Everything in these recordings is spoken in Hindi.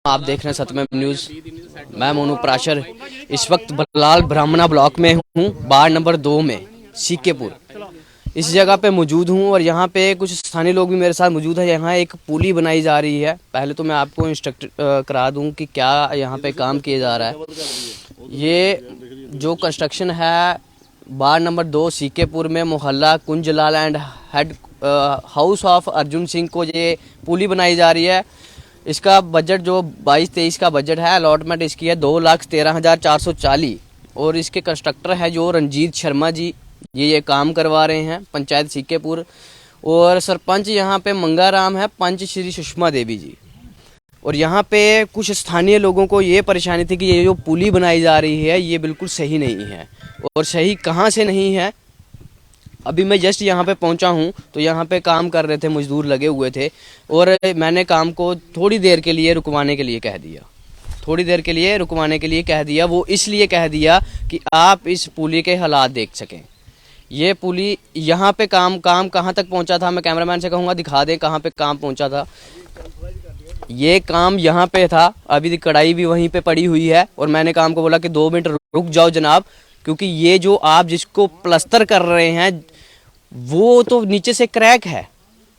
आप देख रहे हैं सत्यमेव न्यूज़। मैं मोनू प्राशर इस वक्त बल्लाल ब्राह्मणा ब्लॉक में हूँ, वार्ड नंबर 2 में सीकेपुर। इस जगह पे मौजूद हूँ और यहाँ पे कुछ स्थानीय लोग भी मेरे साथ मौजूद है। यहाँ एक पुली बनाई जा रही है। पहले तो मैं आपको इंस्ट्रक्ट करा दूँ कि क्या यहाँ पे काम किया जा रहा है। ये जो कंस्ट्रक्शन है वार्ड नंबर 2 सीकेपुर में मोहल्ला Kunjlal and head house of Arjun Singh को ये पुली बनाई जा रही है। इसका बजट जो 22-23 का बजट है, अलॉटमेंट इसकी है 2,13,440 और इसके कंस्ट्रक्टर है जो रंजीत शर्मा जी, ये काम करवा रहे हैं पंचायत सीकेपुर। और सरपंच यहाँ पे मंगाराम है, पंच श्री सुषमा देवी जी। और यहाँ पे कुछ स्थानीय लोगों को ये परेशानी थी कि ये जो पुली बनाई जा रही है ये बिल्कुल सही नहीं है। और सही कहाँ से नहीं है, अभी मैं जस्ट यहाँ पे पहुँचा हूँ तो यहाँ पे काम कर रहे थे, मजदूर लगे हुए थे और मैंने काम को थोड़ी देर के लिए रुकवाने के लिए कह दिया। थोड़ी देर के लिए रुकवाने के लिए कह दिया, वो इसलिए कह दिया कि आप इस पुली के हालात देख सकें। ये पुली यहाँ पे काम कहाँ तक पहुँचा था, मैं कैमरामैन से कहूँगा दिखा दें कहाँ पे काम पहुँचा था। ये काम यहाँ पे था, अभी कढ़ाई भी वहीं पे पड़ी हुई है और मैंने काम को बोला कि 2 मिनट रुक जाओ जनाब, क्योंकि ये जो आप जिसको प्लस्तर कर रहे हैं वो तो नीचे से क्रैक है,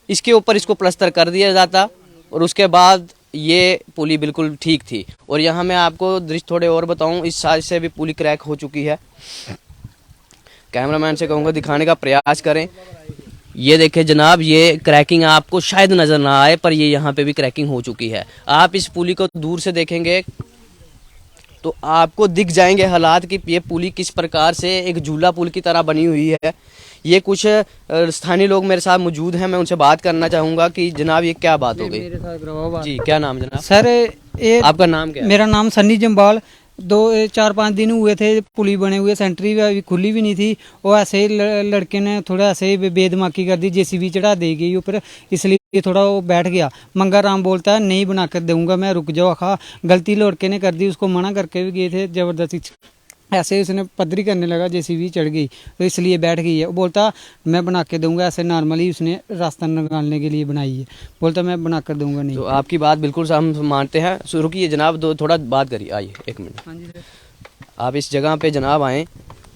इसके ऊपर इसको प्लस्तर कर दिया जाता और उसके बाद ये पुली बिल्कुल ठीक थी। और यहाँ मैं आपको दृश्य थोड़े और बताऊं, इस साइड से भी पुली क्रैक हो चुकी है। कैमरामैन से कहूँगा दिखाने का प्रयास करें। ये देखें जनाब, ये क्रैकिंग आपको शायद नज़र ना आए पर ये यहाँ पे भी क्रैकिंग हो चुकी है। आप इस पुली को दूर से देखेंगे तो आपको दिख जाएंगे हालात कि ये पुली किस प्रकार से एक झूला पुल की तरह बनी हुई है। ये कुछ स्थानीय लोग मेरे साथ मौजूद हैं, मैं उनसे बात करना चाहूँगा कि जनाब ये क्या बात हो गई। मेरे साथ जी, क्या नाम जनाब? सर आपका नाम क्या है? मेरा नाम सन्नी जम्बाल। 2-4-5 दिन हुए थे पुली बने हुए, सेंट्री भी अभी खुली भी नहीं थी और ऐसे ही लड़के ने थोड़ा ऐसे ही बेदमाकी कर दी, जेसीबी चढ़ा दी गई ऊपर, इसलिए थोड़ा वो बैठ गया। मंगाराम बोलता है नहीं बना कर दूंगा मैं, रुक जाओ। खा गलती लड़के ने कर दी, उसको मना करके भी गए थे जबरदस्ती, ऐसे उसने पदरी करने लगा, जेसीबी चढ़ गई तो इसलिए बैठ गई है। वो बोलता मैं बना के दूंगा, ऐसे नॉर्मली उसने रास्ता निकालने के लिए बनाई है, बोलता मैं बना कर दूंगा नहीं। तो आपकी बात बिल्कुल हम मानते हैं। रुकिए जनाब, थोड़ा बात करिए, आइए 1 मिनट। हाँ जी सर। आप इस जगह पे जनाब आएँ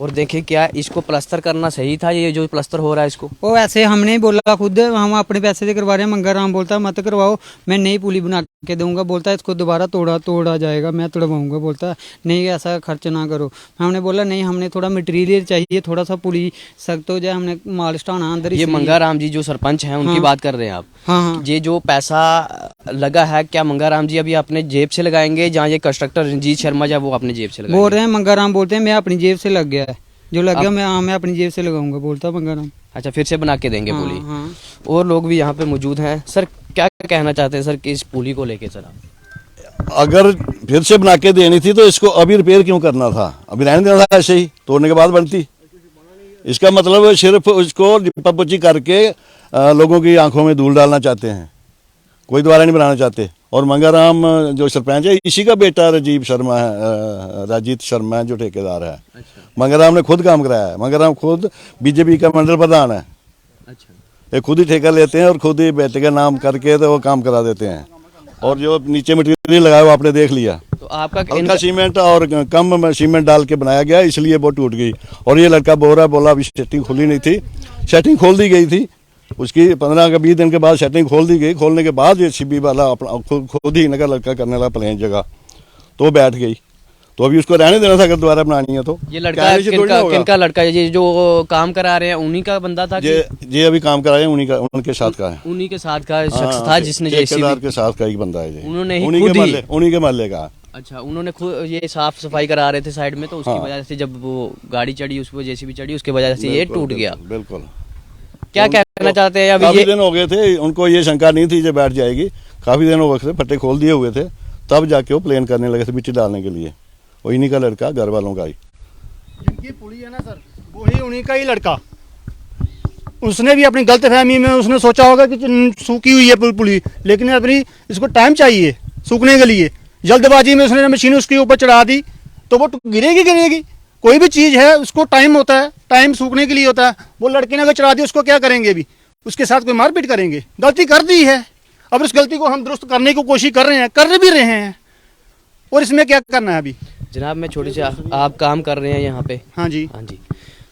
और देखें क्या इसको प्लस्तर करना सही था, ये जो प्लस्तर हो रहा है इसको? वो ऐसे हमने ही बोला खुद, हम अपने पैसे से करवा रहे हैं। मंगाराम बोलता मत करवाओ, मैं नई पुली बना के दूंगा, बोलता है इसको दोबारा तोड़ा जाएगा, मैं तोड़वाऊंगा, बोलता नहीं ऐसा खर्च ना करो। हमने बोला नहीं, हमने थोड़ा मटेरियल चाहिए, थोड़ा सा पुली सख्त हो जाए, हमने माल स्टाना अंदर। ये मंगाराम जी जो सरपंच हैं उनकी बात कर रहे हैं आप? हाँ। ये जो पैसा लगा है क्या मंगाराम जी अभी अपने जेब से लगाएंगे, जहाँ ये कंस्ट्रक्टर रंजीत शर्मा जी वो अपने जेब से लगाएंगे? बोल रहे हैं मंगाराम, बोलते हैं मैं अपनी जेब से लग गया है, जो लग गया मैं अपनी जेब से लगाऊंगा, बोलता मंगाराम। अच्छा, फिर से बना के देंगे पुली। हाँ। और लोग भी यहाँ पे मौजूद हैं। सर क्या कहना चाहते हैं सर कि इस पुली को लेके? सर अगर फिर से बना के देनी थी तो इसको अभी रिपेयर क्यों करना था, अभी रहने देना था ऐसे ही, तोड़ने के बाद बनती। इसका मतलब सिर्फ उसको लिपापोची करके लोगों की आंखों में धूल डालना चाहते हैं, कोई दोबारा नहीं बनाना चाहते। और मंगाराम जो सरपंच है इसी का बेटा राजीव शर्मा है, राजीत शर्मा है जो ठेकेदार है। अच्छा। मंगाराम ने खुद काम कराया है, मंगाराम खुद बीजेपी का मंडल प्रधान है। अच्छा। ये खुद ही ठेका लेते हैं और खुद ही बेटे का नाम करके तो वो काम करा देते हैं। और जो नीचे मटेरियल लगाया वो आपने देख लिया, तो आपका हल्का सीमेंट और कम सीमेंट डाल के बनाया गया, इसलिए वो टूट गई। और ये लड़का बोला अभी सेटिंग खुली नहीं थी, सेटिंग खोल दी गई थी उसकी 15 का 20 दिन के बाद सेटिंग खोल दी गई। खोलने के बाद ये सीबी वाला अपना खुद ही नगर लड़का करने लगा प्लेन जगह, तो बैठ गई। तो अभी उसको रहने देना था, अगर दोबारा बनानी है तो। ये लड़का किनका लड़का है? ये जो काम करा रहे हैं उन्हीं का बंदा था? ये अभी काम करा रहे हैं उन्हीं का, उनके साथ का है, उन्हीं के साथ का शख्स था जिसने ठेकेदार के साथ का एक बंदा है, उन्होंने उन्हीं के महल्ले का। अच्छा, उन्होंने खुद ये साफ सफाई करा रहे थे साइड में, तो उसकी वजह से जब वो गाड़ी चढ़ी उस पर जेसीबी चढ़ी, उसके वजह से ये टूट गया। बिल्कुल। क्या कहना चाहते हैं? काफी दिन हो गए थे, उनको ये शंका नहीं थी जो बैठ जाएगी, काफी दिन हो गए थे, फट्टे खोल दिए हुए थे, तब जाके वो प्लेन करने लगे थे मिट्टी डालने के लिए। वो इन्हीं का लड़का, घर वालों का ही। जिनकी पुली है ना सर, वही उन्हीं का ही लड़का। उसने भी अपनी गलतफहमी में उसने सोचा होगा कि सूखी हुई है पुली, लेकिन अपनी इसको टाइम चाहिए सूखने के लिए, जल्दबाजी में उसने मशीन उसके ऊपर चढ़ा दी तो वो गिरेगी। कोई भी चीज़ है उसको टाइम होता है, टाइम सूखने के लिए होता है। वो लड़के ने अगर चढ़ा दी उसको क्या करेंगे? अभी उसके साथ कोई मारपीट करेंगे? गलती कर दी है, अब इस गलती को हम दुरुस्त करने की कोशिश कर रहे हैं, कर भी रहे हैं, और इसमें क्या करना है अभी। जनाब मैं छोटे से आप काम कर रहे हैं यहाँ पे। हाँ जी। हाँ जी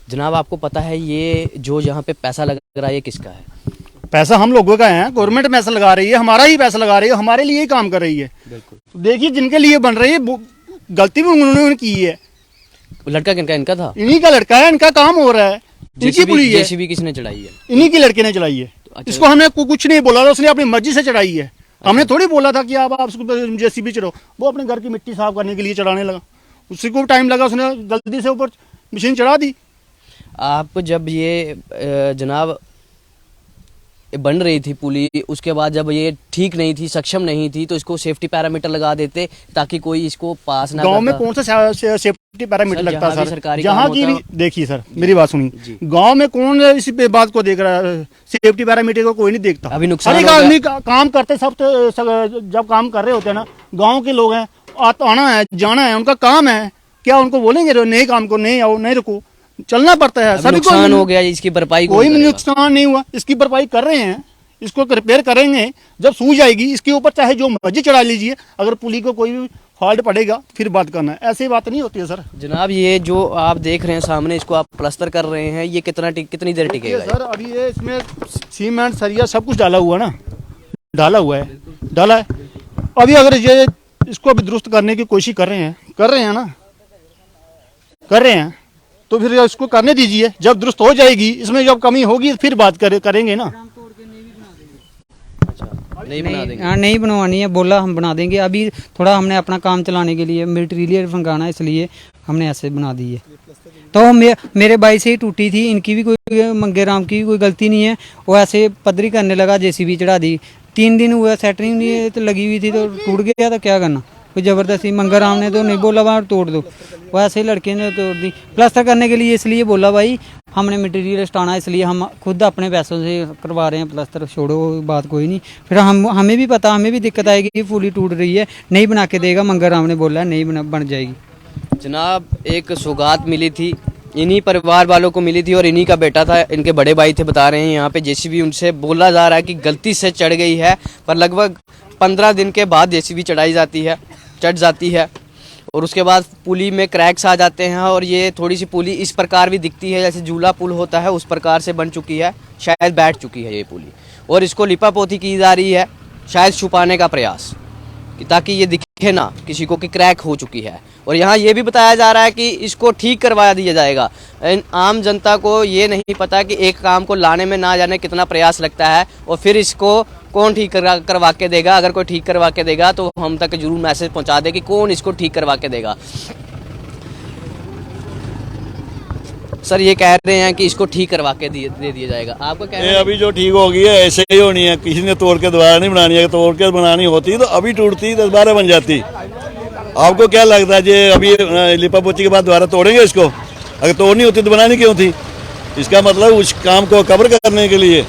जनाब, आपको पता है ये जो यहाँ पे पैसा लग रहा है ये किसका है? पैसा हम लोगों का है, गवर्नमेंट पैसा लगा रही है, हमारा ही पैसा लगा रही है, हमारे लिए ही काम कर रही है। बिल्कुल। तो देखिए जिनके लिए बन रही है गलती भी उन्होंने की है। लड़का किनका? इनका था। इन्हीं का लड़का है, इनका काम हो रहा है, इनकी पुलिस है, जेसीबी किसने चढ़ाई है? इन्हीं की लड़के ने चलाई है। अच्छा। इसको हमने कुछ नहीं बोला था, उसने अपनी मर्जी से चढ़ाई है। हमने थोड़ी बोला था कि आप जेसीबी चढ़ाओ, वो अपने घर की मिट्टी साफ करने के लिए चढ़ाने लगा, उसी को टाइम लगा, उसने जल्दी से ऊपर मशीन चढ़ा दी। आप जब ये जनाब बन रही थी पुली, उसके बाद जब ये ठीक नहीं थी, सक्षम नहीं थी, तो इसको सेफ्टी पैरामीटर लगा देते ताकि कोई इसको पास ना। गांव में कौन सा सेफ्टी पैरामीटर सर, लगता जहाँ भी है सरकारी सर? जहाँ काम की होता भी देखिए सर, मेरी बात सुनिए, गांव में कौन इस बात को देख रहा है? सेफ्टी पैरामीटर को कोई नहीं देखता। अभी नुकसान हर एक हो गया। आदमी काम करते सब जब काम कर रहे होते हैं ना, गाँव के लोग हैं, आना है जाना है, उनका काम है, क्या उनको बोलेंगे नए काम को नहीं आओ नहीं रुको, चलना पड़ता है। सभी को नुकसान हो गया, इसकी भरपाई कोई नुकसान नहीं हुआ, इसकी भरपाई कर रहे हैं, इसको रिपेयर करेंगे, जब सूझ जाएगी इसके ऊपर चाहे जो मर्जी चढ़ा लीजिए, अगर पुली को कोई भी फॉल्ट पड़ेगा फिर बात करना है, ऐसी बात नहीं होती है सर। जनाब ये जो आप देख रहे हैं सामने, इसको आप प्लास्टर कर रहे हैं, ये कितनी देर टिकेगा? सर अभी ये इसमें सीमेंट सरिया सब कुछ डाला हुआ ना, डाला हुआ है, डाला है। अभी अगर ये इसको अभी दुरुस्त करने की कोशिश कर रहे हैं ना, कर रहे हैं, तो फिर इसको करने दीजिए, जब दुरुस्त हो जाएगी, इसमें जब कमी होगी फिर बात करेंगे ना। नहीं बना देंगे? हाँ नहीं बनवानी है, बोला हम बना देंगे। अभी थोड़ा हमने अपना काम चलाने के लिए मटेरियल मंगाना है, इसलिए हमने ऐसे बना दी है। तो मेरे भाई से ही टूटी थी, इनकी भी कोई मंगे राम की भी कोई गलती नहीं है, वो ऐसे पदरी करने लगा, जेसीबी चढ़ा दी। 3 दिन हुआ, सेटरिंग नहीं तो लगी हुई थी, तो टूट गया तो क्या करना, कोई ज़बरदस्ती मंगा राम ने तो नहीं बोला वहाँ तोड़ दो, वो ऐसे ही लड़के ने तोड़ दी प्लास्टर करने के लिए। इसलिए बोला भाई हमने मटेरियल स्टाना, इसलिए हम खुद अपने पैसों से करवा रहे हैं प्लास्टर, छोड़ो बात कोई नहीं। फिर हमें भी पता, हमें भी दिक्कत आएगी कि पुली टूट रही है, नहीं बना के देगा, मंगा राम ने बोला नहीं बन जाएगी। जनाब एक सौगात मिली थी, इन्हीं परिवार वालों को मिली थी, और इन्हीं का बेटा था, इनके बड़े भाई थे, बता रहे हैं यहाँ पे जेसीबी उनसे बोला जा रहा है कि गलती से चढ़ गई है, पर लगभग 15 दिन के बाद जेसीबी चढ़ जाती है, और उसके बाद पुली में क्रैक्स आ जाते हैं, और ये थोड़ी सी पुली इस प्रकार भी दिखती है जैसे झूला पुल होता है, उस प्रकार से बन चुकी है, शायद बैठ चुकी है ये पुली, और इसको लिपापोती की जा रही है, शायद छुपाने का प्रयास, ताकि ये दिखे ना किसी को कि क्रैक हो चुकी है। और यहाँ ये भी बताया जा रहा है कि इसको ठीक करवा दिया जाएगा। आम जनता को ये नहीं पता कि एक काम को लाने में ना जाने कितना प्रयास लगता है, और फिर इसको कौन ठीक करवा के देगा। अगर कोई ठीक करवा के देगा तो हम तक जरूर मैसेज पहुंचा दे कि कौन इसको ठीक करवा के देगा। सर ये कह रहे हैं कि इसको ठीक करवा के दे दिया जाएगा, आपको क्या? अभी जो ठीक होगी है ऐसे ही होनी है, किसी ने तोड़ के दोबारा नहीं बनानी है, तोड़ के बनानी होती तो अभी टूटती 10-12 बन जाती। आपको क्या लगता है जे अभी लिपापोती के बाद दोबारा तोड़ेंगे इसको? अगर तोड़नी होती तो बनानी क्यों थी? इसका मतलब उस काम को कवर करने के लिए,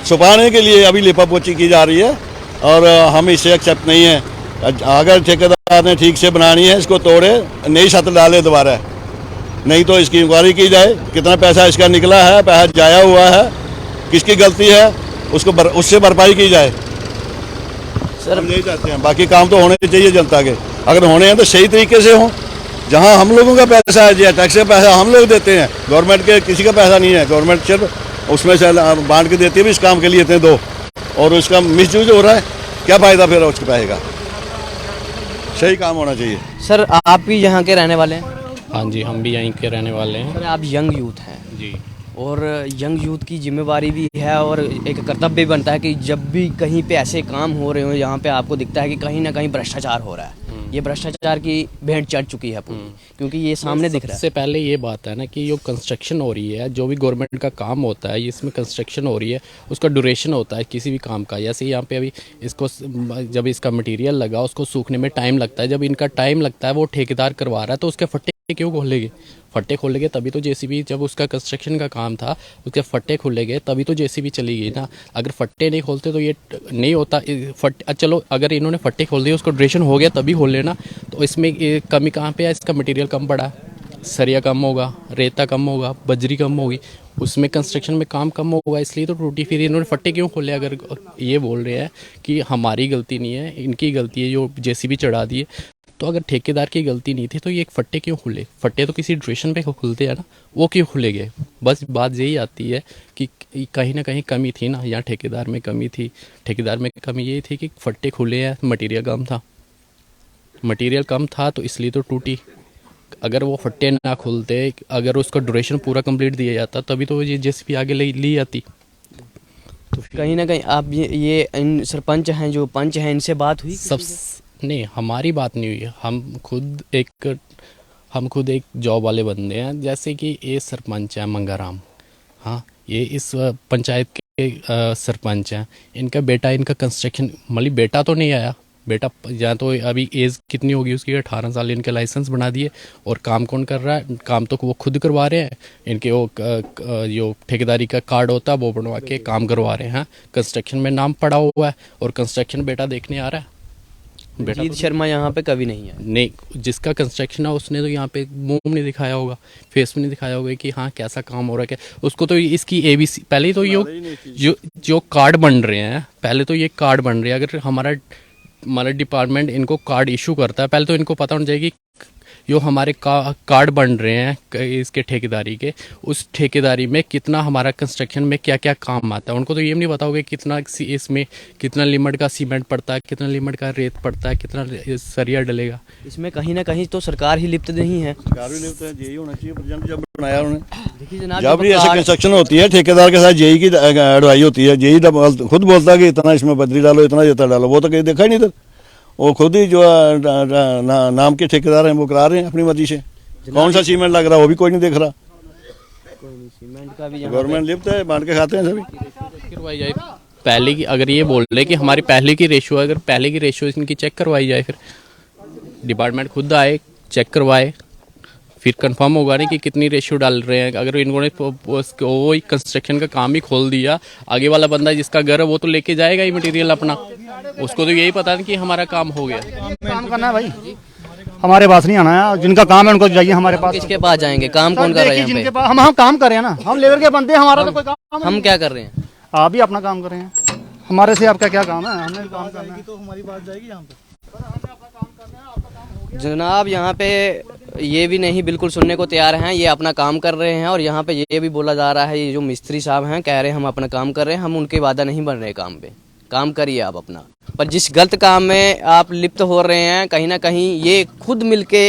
छुपाने के लिए अभी लिपापोती की जा रही है, और हम इससे एक्सेप्ट नहीं है। अगर ठेकेदार ने ठीक से बनानी है, इसको तोड़े, नई छत डाले दोबारा, नहीं तो इसकी इंक्वायरी की जाए, कितना पैसा इसका निकला है, पैसा जाया हुआ है, किसकी गलती है, उसको उससे भरपाई की जाए। सर हम यही चाहते हैं, बाकी काम तो होने चाहिए जनता के, अगर होने हैं तो सही तरीके से हों। जहां हम लोगों का पैसा है, टैक्स का पैसा हम लोग देते हैं, गवर्नमेंट के किसी का पैसा नहीं है, गवर्नमेंट सिर्फ उसमें से बांट के देती है भी इस काम के लिए इतने दो, और उसका मिसयूज हो रहा है, क्या फायदा फिर उसके पैसे का? सही काम होना चाहिए। सर आप भी यहाँ के रहने वाले हैं? हाँ जी, हम भी यहीं के रहने वाले हैं सर आप यंग यूथ हैं जी। और यंग यूथ की जिम्मेवारी भी है और एक कर्तव्य भी बनता है कि जब भी कहीं पे ऐसे काम हो रहे हो जहाँ पे आपको दिखता है कि कहीं ना कहीं भ्रष्टाचार हो रहा है, ये भ्रष्टाचार की भेंट चढ़ चुकी है पूरी, क्योंकि ये सामने दिख रहा है। सबसे पहले ये बात है ना कि जो कंस्ट्रक्शन हो रही है, जो भी गवर्नमेंट का काम होता है, इसमें कंस्ट्रक्शन हो रही है, उसका ड्यूरेशन होता है किसी भी काम का। जैसे यहाँ पे अभी इसको जब इसका मटेरियल लगा उसको सूखने में टाइम लगता है, जब इनका टाइम लगता है वो ठेकेदार करवा रहा है, तो उसके फट्टे क्यों खोलेंगे? फट्टे खोलेंगे तभी तो जेसीबी, जब उसका कंस्ट्रक्शन का काम था उसके फट्टे खोलेंगे तभी तो जेसीबी चली गई ना। अगर फट्टे नहीं खोलते तो ये नहीं होता। फट्टे चलो अगर इन्होंने फट्टे खोल दिए, उसको ड्यूरेशन हो गया तभी खोल लेना, तो इसमें कमी कहाँ पे है? इसका मटेरियल कम पड़ा है, सरिया कम होगा, रेता कम होगा, बजरी कम होगी, उसमें कंस्ट्रक्शन में काम कम होगा, इसलिए तो टूटी। फिर इन्होंने फट्टे क्यों खोले? अगर ये बोल रहे हैं कि हमारी गलती नहीं है, इनकी गलती है जो जेसीबी चढ़ा दिए, तो अगर ठेकेदार की गलती नहीं थी तो ये फट्टे क्यों खुले? फट्टे तो किसी ड्यूरेशन पे खुलते हैं ना, वो क्यों खुले गए? बस बात यही आती है कि कहीं ना कहीं कमी थी ना, या ठेकेदार में कमी थी। ठेकेदार में कमी ये थी कि फट्टे खुले हैं, मटेरियल कम था, मटेरियल कम था तो इसलिए तो टूटी। अगर वो फट्टे ना खुलते, अगर उसका ड्यूरेशन पूरा कंप्लीट दिया जाता, तभी तो ये जेसीबी आगे ली जाती। तो कहीं ना कहीं आप ये इन सरपंच हैं जो पंच हैं, इनसे बात हुई? सब नहीं, हमारी बात नहीं हुई है। हम खुद एक जॉब वाले बंदे हैं। जैसे कि ये सरपंच है मंगाराम, हाँ, ये इस पंचायत के सरपंच हैं। इनका बेटा, इनका कंस्ट्रक्शन, मतलब बेटा तो नहीं आया, बेटा या तो अभी एज कितनी होगी उसकी, 18 साल, इनके लाइसेंस बना दिए। और काम कौन कर रहा है? काम तो वो खुद करवा रहे हैं। इनके वो जो ठेकेदारी का कार्ड होता है वो बनवा के काम करवा रहे हैं। कंस्ट्रक्शन में नाम पड़ा हुआ है और कंस्ट्रक्शन बेटा देखने आ रहा है। बेटा जीत शर्मा यहाँ पे कभी नहीं है? नहीं, जिसका कंस्ट्रक्शन है उसने तो यहाँ पे मुंह नहीं दिखाया होगा, फेस में नहीं दिखाया होगा कि हाँ कैसा काम हो रहा है। क्या उसको तो इसकी ABC पहले तो ये जो कार्ड बन रहे हैं, पहले तो ये कार्ड बन रहे हैं। अगर हमारा डिपार्टमेंट इनको कार्ड इशू करता है, पहले तो इनको पता होना चाहिए कि जो हमारे कार्ड बन रहे हैं इसके ठेकेदारी के, उस ठेकेदारी में कितना हमारा कंस्ट्रक्शन में क्या क्या काम आता है। उनको तो ये नहीं पता होगा कितना इसमें कितना लिमिट का सीमेंट पड़ता है, कितना लिमिट का रेत पड़ता है, कितना सरिया डलेगा। इसमें कहीं ना कहीं तो सरकार ही लिप्त नहीं है। सरकार भी लिप्त है, जेई होना चाहिए। प्रेजेंट जब बनाया उन्होंने, देखिए जनाब, जब भी ऐसे कंस्ट्रक्शन होती है ठेकेदार के साथ जेई की एडवाइस होती है। जेई खुद बोलता है कि इतना इसमें बजरी डालो, इतना रेता डालो, वो तो कहीं देखा ही नहीं था। वो खुद ही जो नाम के ठेकेदार हैं वो करा रहे हैं अपनी मर्जी से। कौन सा सीमेंट लग रहा है वो भी कोई नहीं देख रहा। सीमेंट का भी गवर्नमेंट लिप्त है, बांट के खाते हैं सभी। करवाई जाए पहले की, अगर ये बोल रहे कि हमारी पहले की रेशो है, अगर पहले की रेशो इनकी चेक करवाई जाए, फिर डिपार्टमेंट खुद आए, चेक करवाए, फिर कंफर्म होगा नहीं कि कितनी रेशियो डाल रहे हैं। अगर इन्होंने वो कंस्ट्रक्शन का काम ही खोल दिया, आगे वाला बंदा जिसका घर है वो तो लेके जाएगा ही मटेरियल अपना, उसको तो यही पता नहीं कि हमारा काम हो गया। काम करना है भाई, हमारे पास नहीं आना है। जिनका काम है उनको जाइए हमारे पास। किसके पास जाएंगे? काम कौन कर रहा है यहाँ जिनके पे? पास हम काम कर रहे हैं ना, हम लेबर के बंदे हैं, हमारा तो कोई काम हम क्या कर रहे हैं? आप भी अपना काम कर रहे हैं, हमारे से आपका क्या काम है? हमने काम करना है तो हमारी बात जाएगी यहाँ पे। जनाब यहाँ पे ये भी नहीं बिल्कुल सुनने को तैयार हैं, ये अपना काम कर रहे हैं। और यहाँ पे ये भी बोला जा रहा है, ये जो मिस्त्री साहब हैं कह रहे हैं हम अपना काम कर रहे हैं, हम उनके वादा नहीं बन रहे काम पे। काम करिए आप अपना, पर जिस गलत काम में आप लिप्त हो रहे हैं, कहीं ना कहीं ये खुद मिलके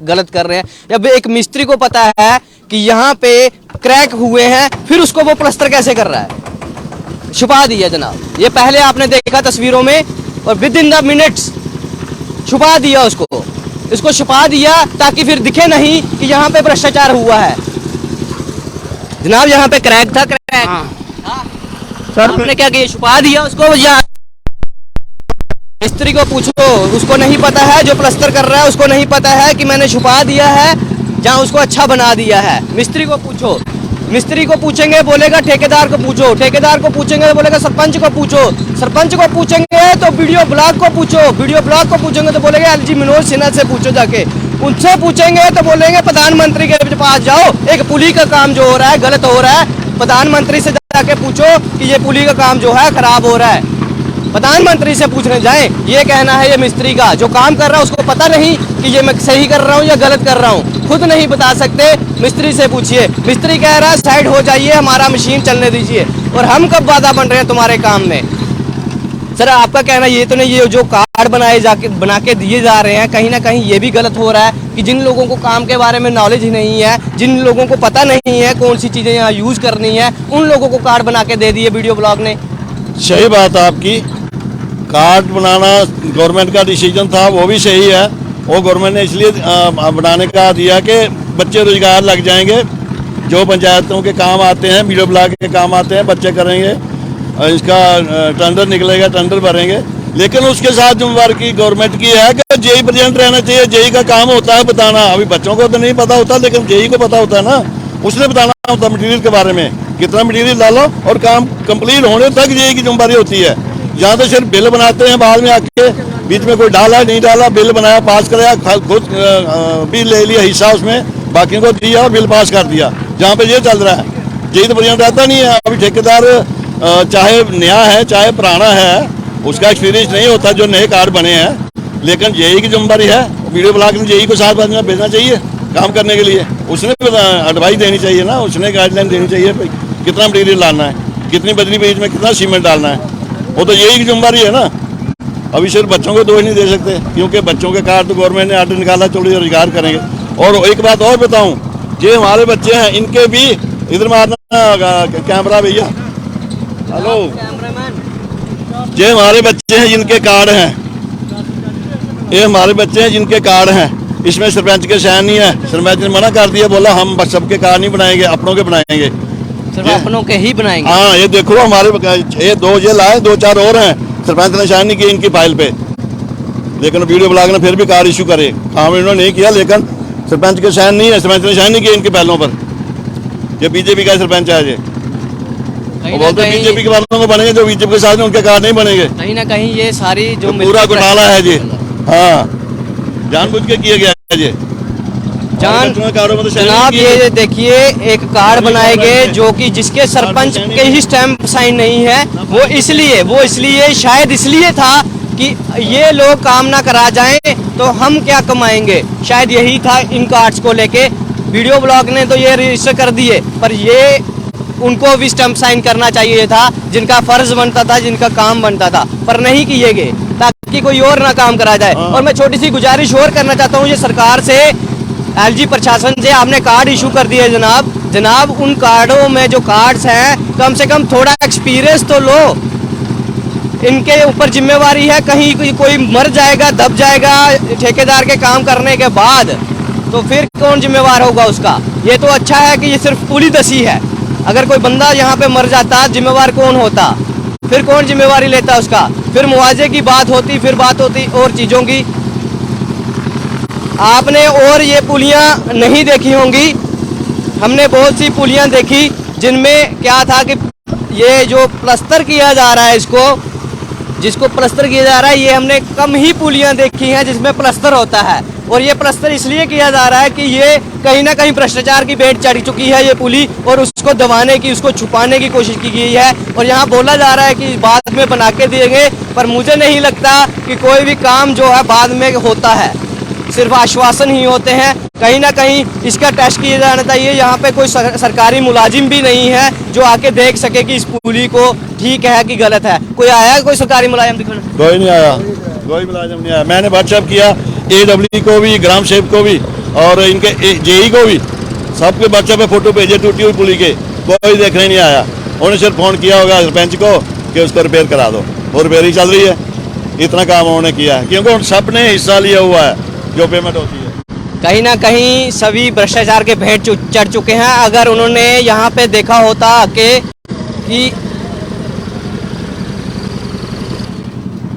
गलत कर रहे हैं। अब एक मिस्त्री को पता है कि यहाँ पे क्रैक हुए हैं, फिर उसको वो प्लास्टर कैसे कर रहा है? छुपा दिया जनाब, ये पहले आपने देखा तस्वीरों में, और विद इन द मिनट्स छुपा दिया उसको, इसको छुपा दिया ताकि फिर दिखे नहीं कि यहाँ पे भ्रष्टाचार हुआ है। जनाब यहाँ पे क्रैक था, क्रैक सर, आपने क्या किया? छुपा दिया उसको। या मिस्त्री को पूछो, उसको नहीं पता है, जो प्लास्टर कर रहा है उसको नहीं पता है कि मैंने छुपा दिया है जहाँ उसको अच्छा बना दिया है। मिस्त्री को पूछो, मिस्त्री को पूछेंगे बोलेगा ठेकेदार को पूछो, ठेकेदार को पूछेंगे तो बोलेगा सरपंच को पूछो, सरपंच को पूछेंगे तो वीडियो ब्लॉग को पूछो, वीडियो ब्लॉग को पूछेंगे तो बोलेंगे LG मनोज सिन्हा से पूछो जाके, उनसे पूछेंगे तो बोलेंगे प्रधानमंत्री के पास जाओ, एक पुली का काम जो हो रहा है गलत हो रहा है, प्रधानमंत्री से जाके पूछो कि ये पुली का काम जो है खराब हो रहा है। प्रधानमंत्री से पूछने जाएं, ये कहना है ये मिस्त्री का, जो काम कर रहा है उसको पता नहीं कि ये मैं सही कर रहा हूँ या गलत कर रहा हूँ, खुद नहीं बता सकते। मिस्त्री से पूछिए, मिस्त्री कह रहा है साइड हो जाइए, हमारा मशीन चलने दीजिए, और हम कब वादा बन रहे हैं तुम्हारे काम में? सर आपका कहना ये तो नहीं, ये जो कार्ड बना के दिए जा रहे हैं, कहीं ना कहीं ये भी गलत हो रहा है कि जिन लोगों को काम के बारे में नॉलेज ही नहीं है, जिन लोगों को पता नहीं है कौन सी चीज़ें यहाँ यूज़ करनी है, उन लोगों को कार्ड बना के दे दिए वीडियो ब्लॉग ने। सही बात है आपकी, कार्ड बनाना गवर्नमेंट का डिसीजन था, वो भी सही है। वो गवर्नमेंट ने इसलिए बनाने का दिया कि बच्चे रोजगार लग जाएंगे, जो पंचायतों के काम आते हैं, वीडियो ब्लॉग के काम आते हैं, बच्चे करेंगे, इसका टेंडर निकलेगा, टेंडर भरेंगे। लेकिन उसके साथ जिम्मेदारी गवर्नमेंट की है कि जेई प्रेजेंट रहना चाहिए। जेई का काम होता है बताना, अभी बच्चों को तो नहीं पता होता, लेकिन जेई को पता होता है ना, उसने बताना होता है मटीरियल के बारे में, कितना मटीरियल डालो, और काम कंप्लीट होने तक जेई की जिम्मेदारी होती है। यहाँ तो सिर्फ बिल बनाते हैं, बाद में आके बीच में कोई डाला नहीं डाला, बिल बनाया, पास कराया, खुद भी ले लिया हिस्सा उसमें, बाकी को दिया और बिल पास कर दिया। जहाँ पे ये चल रहा है यही तो प्रेजेंट रहता नहीं है। अभी ठेकेदार चाहे नया है चाहे पुराना है, उसका एक्सपीरियंस नहीं होता जो नए कार्ड बने हैं, लेकिन जेई की जिम्मेदारी है। वीडियो ब्लॉग में जेई को साथ भेजना चाहिए काम करने के लिए। उसने एडवाइस देनी चाहिए ना, उसने गाइडलाइन देनी चाहिए कितना मटीरियल डालना है, कितनी बजरी बीज में कितना सीमेंट डालना है, वो तो यही की जिम्मेदारी है ना। अभी सिर्फ बच्चों को दोष नहीं दे सकते, क्योंकि बच्चों के कार्ड तो गवर्नमेंट ने आर्डर निकाला, चलो रोजगार करेंगे। और एक बात और बताऊं, ये हमारे बच्चे हैं, इनके भी इधर मारना कैमरा भैया, हेलो, ये हमारे बच्चे हैं जिनके कार्ड हैं, ये हमारे बच्चे हैं जिनके कार्ड हैं, इसमें सरपंच के साइन नहीं है। सरपंच ने मना कर दिया, बोला हम बस सबके कार्ड नहीं बनाएंगे, अपनों के बनाएंगे, सिर्फ अपनों के ही बनाएंगे। हाँ ये देखो हमारे ये दो ये लाए, 2-4 और हैं, सरपंच ने साइन नहीं किया इनकी फाइल पे, लेकिन वीडियो ब्लॉग ने फिर भी कार्ड इशू करे। काम इन्होंने नहीं किया, लेकिन सरपंच के साइन नहीं है, सरपंच ने साइन नहीं किया इनके पहलों पर। ये बीजेपी का सरपंच है, ये बोलते हैं बीजेपी के वालों को बनेंगे, जो बीजेपी के साथ में उनके कार्ड नहीं बनेंगे। कहीं ना कहीं ये सारी जो पूरा घोटाला है जी, हाँ जानबूझ के किया गया है ये। जनाब ये देखिए एक कार्ड बनाए गए जो कि जिसके सरपंच के ही स्टैंप साइन नहीं है, वो इसलिए शायद इसलिए था कि ये लोग काम ना करा जाएं तो हम क्या कमाएंगे, शायद यही था इन कार्ड्स को लेके। वीडियो ब्लॉग ने तो ये रजिस्टर कर दिए, पर ये उनको भी स्टैंप साइन करना चाहिए था, जिनका फर्ज बनता था, जिनका काम बनता था, पर नहीं किए गए, ताकि कोई और ना काम करा जाए। और मैं छोटी सी गुजारिश और करना चाहता हूँ ये सरकार से, एलजी प्रशासन से, आपने कार्ड इशू कर दिए जनाब, उन कार्डों में जो कार्ड्स हैं कम से कम थोड़ा एक्सपीरियंस तो लो। इनके ऊपर जिम्मेवारी है, कहीं कोई मर जाएगा, दब जाएगा ठेकेदार के काम करने के बाद, तो फिर कौन जिम्मेवार होगा उसका। ये तो अच्छा है कि ये सिर्फ पुली दसी है, अगर कोई बंदा यहाँ पे मर जाता जिम्मेवार कौन होता, फिर कौन जिम्मेवारी लेता उसका, फिर मुआवजे की बात होती, फिर बात होती और चीज़ों की। आपने और ये पुलियाँ नहीं देखी होंगी, हमने बहुत सी पुलियाँ देखी जिनमें क्या था कि ये जो प्लस्तर किया जा रहा है, जिसको प्लस्तर किया जा रहा है, ये हमने कम ही पुलियाँ देखी हैं जिसमें प्लस्तर होता है। और ये प्लस्तर इसलिए किया जा रहा है कि ये कहीं ना कहीं भ्रष्टाचार की भेंट चढ़ चुकी है ये पुली, और उसको दबाने की, उसको छुपाने की कोशिश की गई है। और यहाँ बोला जा रहा है कि बाद में बना के देंगे, पर मुझे नहीं लगता कि कोई भी काम जो है बाद में होता है, सिर्फ आश्वासन ही होते हैं। कहीं ना कहीं इसका टेस्ट किया जाना चाहिए। यहाँ पे कोई सरकारी मुलाजिम भी नहीं है जो आके देख सके कि इस पुली को ठीक है कि गलत है। कोई आया है कोई सरकारी मुलाजिम दिखाने? कोई नहीं आया, कोई मुलाजिम नहीं आया। मैंने व्हाट्सएप किया AW को भी, ग्राम सेवक को भी और इनके जेई को भी, सबके व्हाट्सएप पे फोटो भेजे टूटी हुई पुली के, कोई देखने नहीं आया। उन्होंने सिर्फ फोन किया होगा सरपंच को कि उसको रिपेयर करा दो, वो रिपेयर ही चल रही है। इतना काम उन्होंने किया है क्योंकि सबने हिस्सा लिया हुआ है जो पेमेंट होती है। कहीं ना कहीं सभी भ्रष्टाचार के भेंट चढ़ चुके हैं। अगर उन्होंने यहाँ पे देखा होता कि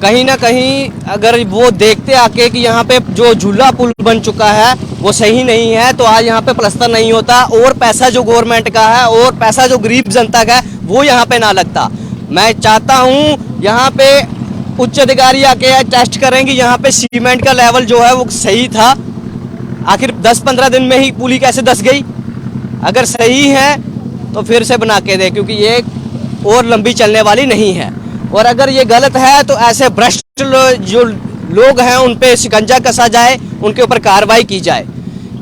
कहीं ना कहीं अगर वो देखते आके कि यहाँ पे जो झूला पुल बन चुका है वो सही नहीं है, तो आज यहाँ पे प्लस्तर नहीं होता और पैसा जो गवर्नमेंट का है और पैसा जो गरीब जनता का है वो यहाँ पे ना लगता। मैं चाहता हूँ यहाँ पे उच्च अधिकारी आके टेस्ट करें कि यहाँ पे सीमेंट का लेवल जो है वो सही था। आखिर 10-15 दिन में ही पुली कैसे धंस गई? अगर सही है तो फिर से बना के दे, क्योंकि ये और लंबी चलने वाली नहीं है। और अगर ये गलत है तो ऐसे भ्रष्ट जो लोग हैं उन पे शिकंजा कसा जाए, उनके ऊपर कार्रवाई की जाए।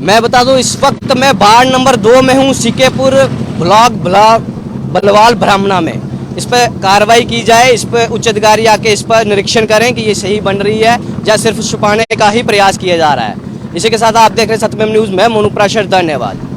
मैं बता दूं इस वक्त मैं वार्ड नंबर 2 में हूं, सीकेपुर ब्लॉक बलवाल ब्राह्मणा में। इस पर कार्रवाई की जाए, इस पर उच्च अधिकारी आके इस पर निरीक्षण करें कि ये सही बन रही है या सिर्फ छुपाने का ही प्रयास किया जा रहा है। इसी के साथ आप देख रहे हैं सत्यमेव न्यूज़, मैं मोनू प्राशर, धन्यवाद।